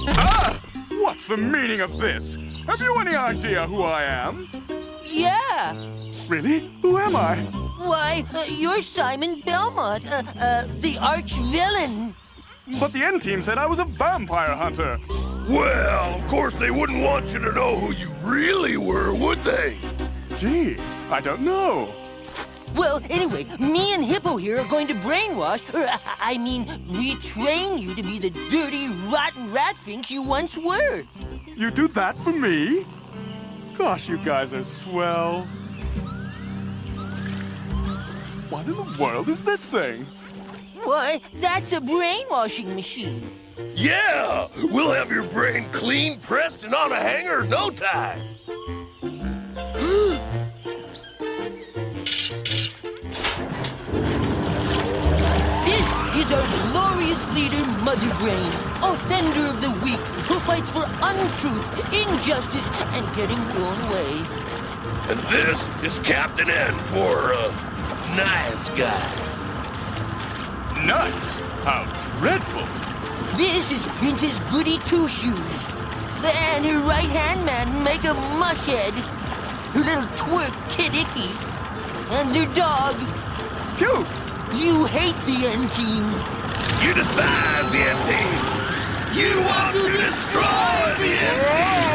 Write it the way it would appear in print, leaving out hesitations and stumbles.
Ah! What's the meaning of this? Have you any idea who I am? Yeah. Really? Who am I? Why, you're Simon Belmont, the arch-villain. But the N team said I was a vampire hunter. Well, of course they wouldn't want you to know who you really were, would they? Gee, I don't know. Well, anyway, me and Hippo here are going to brainwash, retrain you to be the dirty, rotten ratfinks you once were. You do that for me? Gosh, you guys are swell. What in the world is this thing? Why, that's a brainwashing machine. Yeah! We'll have your brain clean, pressed, and on a hanger in no time. This is our glorious leader, Mother Brain, offender of the weak, who fights for untruth, injustice, and getting her own way. And this is Captain N for, nice guy. Nice? How dreadful. This is Princess Goody Two-Shoes. And her right-hand man, Mega Mushhead. Her little twerp, Kid Icky. And their dog. Cute. You hate the N-Team. You despise the N-Team. You want to destroy the N-Team.